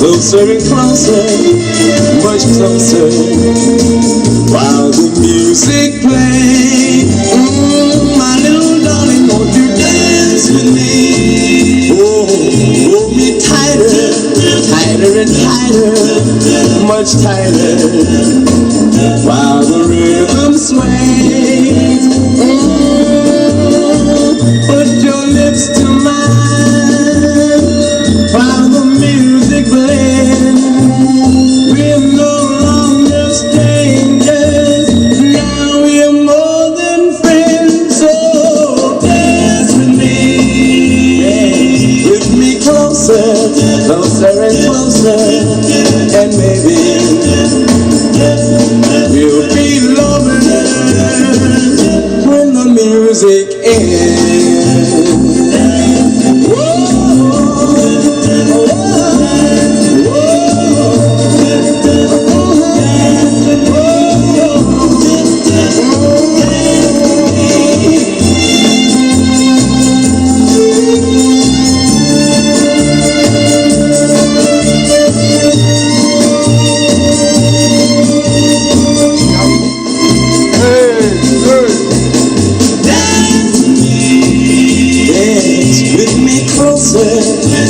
closer and closer, much closer, while the music plays. My little darling, won't you dance with me? Oh, hold me tighter, tighter and tighter, much tighter, while the rhythm sways. Put your lips to mine, while the music blends. We're no longer strangers, now we're more than friends. So dance with me, dance with me closer, closer and closer, and maybe we'll be lovers when the music ends.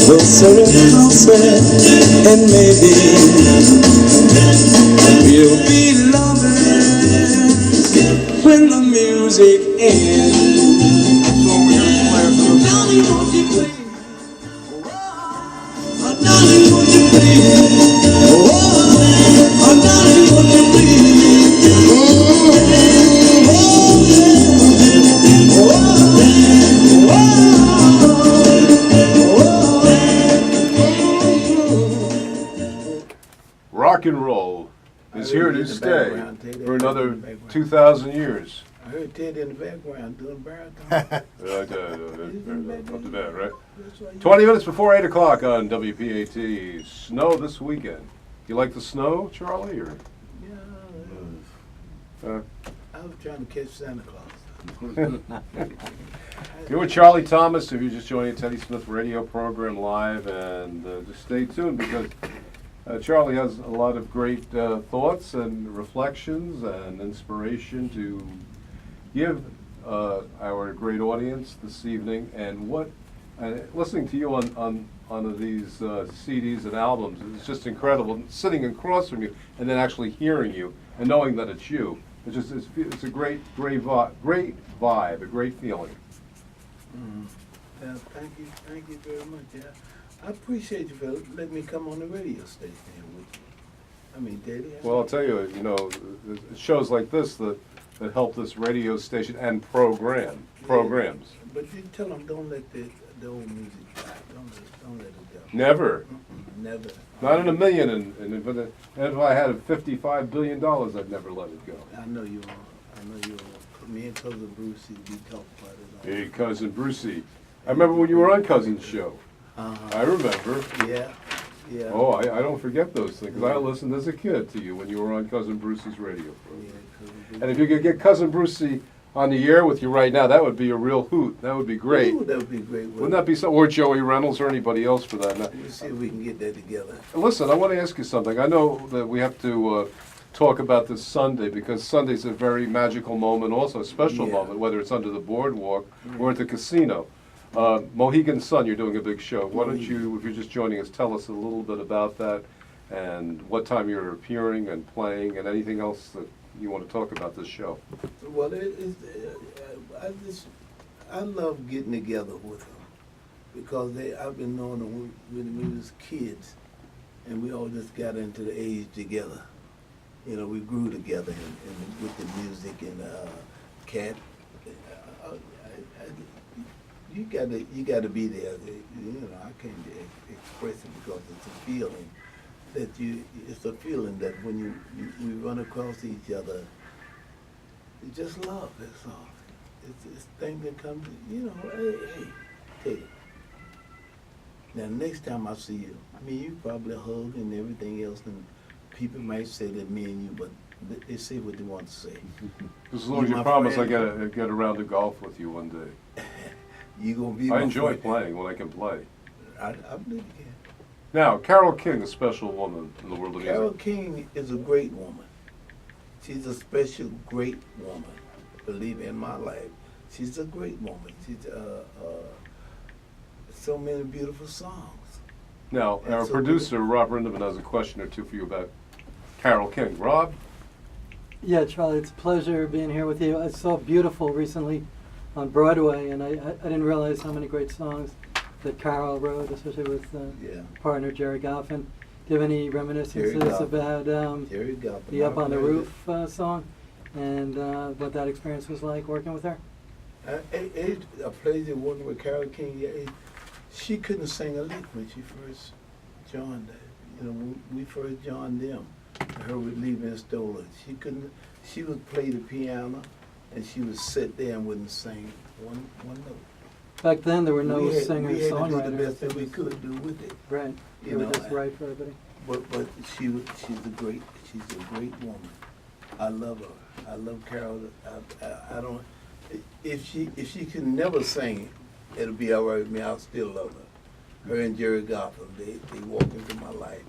Closer and closer, and maybe we'll be lovers when the music ends. Darling, won't you please? Oh, darling, won't you please? Oh, darling, won't you please? Rock and roll is here to stay for another 2,000 years. I heard Ted in the background doing baritone. Not too bad, right? 20 minutes before 8 o'clock on WPAT. Snow this weekend. You like the snow, Charlie? Or? Yeah. I was trying to catch Santa Claus. You're with Charlie Thomas. If you're just joining Teddy Smith radio program live, and just stay tuned because Charlie has a lot of great thoughts and reflections and inspiration to give our great audience this evening. And what listening to you on these CDs and albums is just incredible. Sitting across from you and then actually hearing you and knowing that it's you. It's a great vibe, a great feeling. Yeah, thank you very much. Yeah. I appreciate you for letting me come on the radio station with you. I mean, Daddy. Well, I'll tell you, shows like this that help this radio station and programs. But you tell them don't let the old music die. Don't let it go. Never. Never. Not in a million. And if I had $55 billion, I'd never let it go. I know you won't. Me and Cousin Brucey, we talk about it. Hey, Cousin Brucey. I remember when you were on Cousin's show. I remember. Yeah. Oh, I don't forget those things. I listened as a kid to you when you were on Cousin Brucey's radio program. Yeah, and if you could get Cousin Brucey on the air with you right now, that would be a real hoot. That would be great. Ooh, that would be great. Wouldn't that be so? Or Joey Reynolds or anybody else for that. We'll see if we can get that together. Listen, I want to ask you something. I know that we have to talk about this Sunday because Sunday's a very magical moment, also a special moment, whether it's under the boardwalk or at the casino. Mohegan Sun, you're doing a big show. Why don't you, if you're just joining us, tell us a little bit about that and what time you're appearing and playing and anything else that you want to talk about this show. Well, I love getting together with them because I've been knowing them when we was kids, and we all just got into the age together. We grew together and with the music and Cat. You gotta be there. I can't express it because it's a feeling it's a feeling that when we run across each other, it's just love. That's all. It's thing that comes. Hey. Now next time I see you, you probably hug and everything else, and people might say that me and you, but they say what they want to say. As long as you promise I get around to golf with you one day. You gonna be? I enjoy playing when I can play. I believe you can. Now, Carole King, a special woman in the world of Carole music. King is a great woman. She's a special, great woman. Believe me, in my life, she's a great woman. She's so many beautiful songs. Now, And our so producer, Rob Rindeman, has a question or two for you about Carole King. Rob? Yeah, Charlie, it's a pleasure being here with you. I saw Beautiful recently on Broadway, and I didn't realize how many great songs that Carole wrote, especially with Yeah. partner Jerry Goffin. Do you have any reminiscences Goffin. about Jerry Goffin. the Up on the I heard Roof song and what that experience was like working with her? It's a pleasure working with Carole King. Yeah, she couldn't sing a lick when she first joined. You know, when we first joined them, her with Leaving Stolen. She couldn't. She would play the piano, and she would sit there and wouldn't sing one note. Back then, there were no we had singers, to do the songwriters. best that we could do with it. Right. You They were know, just right for everybody. But she's a great woman. I love her. I love Carole. I don't. If she could never sing, it'll be all right with me. I'll still love her. Her and Jerry Goffin, they walked into my life.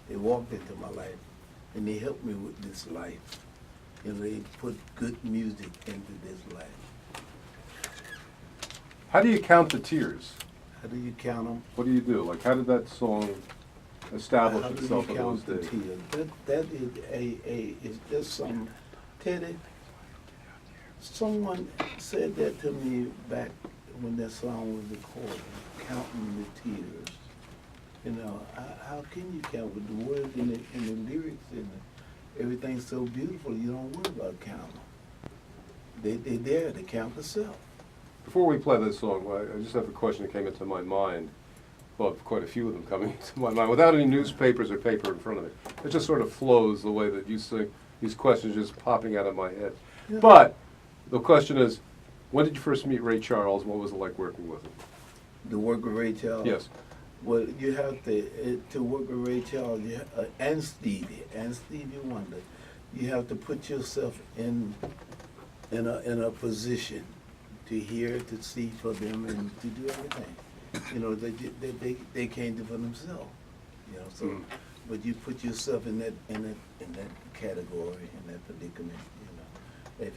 They walked into my life, and they helped me with this life. You know, they put good music into this life. How do you count the tears? How do you count them? What do you do? Like, how did that song establish How do you itself in those count the days? tears? That is just some, Teddy, someone said that to me back when that song was recorded, counting the tears. You know, how can you count with the words and the lyrics and everything's so beautiful, you don't worry about counting them. They're there to count the self. Before we play this song, I just have a question that came into my mind. Well, quite a few of them coming into my mind. Without any newspapers or paper in front of me, it just sort of flows the way that you sing. These questions just popping out of my head. Yeah. But the question is, when did you first meet Ray Charles? What was it like working with him? The work of Ray Charles. Yes. Well, you have to work with Ray Charles and Stevie Wonder. You have to put yourself in a position to hear, to see for them, and to do everything. You know, they can't do for themselves. You know, so but you put yourself in that category, in that predicament. You know, if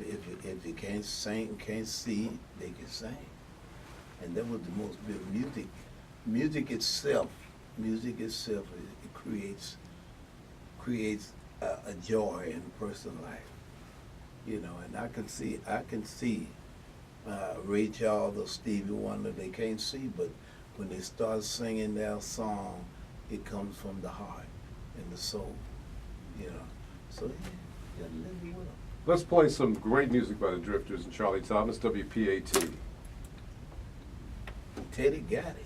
you can't sing, can't see, they can sing, and that was the most beautiful music. Music itself, it creates a joy in a person's life. You know, and I can see Ray Charles or Stevie Wonder. They can't see, but when they start singing their song, it comes from the heart and the soul. You know, so yeah, live with them. Let's play some great music by the Drifters and Charlie Thomas, WPAT. Teddy got it.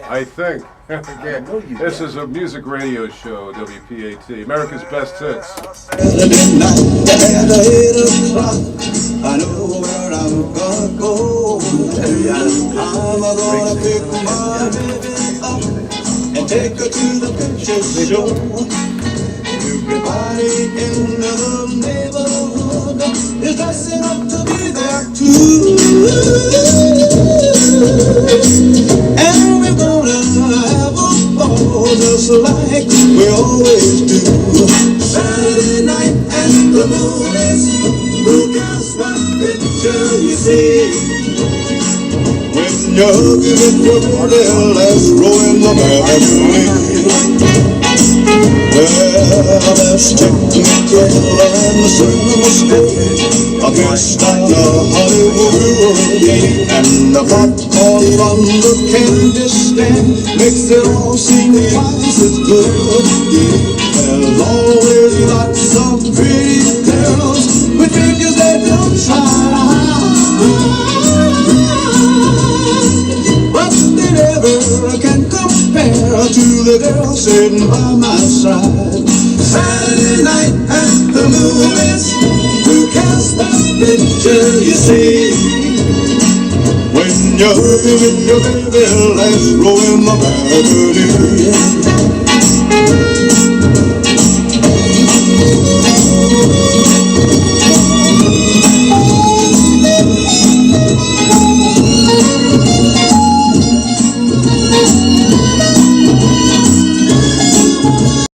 I think. I know you This got is a music radio show, WPAT, America's Best Hits. Saturday night at 8 o'clock, I know where I'm gonna go. I'm gonna pick my baby up and take her to the picture show. Everybody in the neighborhood is dressing up to be there too. And we're gonna have a ball just like we always do. Saturday night and the moon is, who cares what picture you see? When you're hugging with your girl, let's roll in the balcony. Well, there's Technicolor and the CinemaScope against the Hollywood game, and the popcorn from the candy stand makes it all seem twice as good. There's always lots of pretty girls with figures that don't try, but they never can compare to the girl sitting by my side. Saturday night and the movies, who cares what picture you see? When you're with your baby, let's roll in the balcony.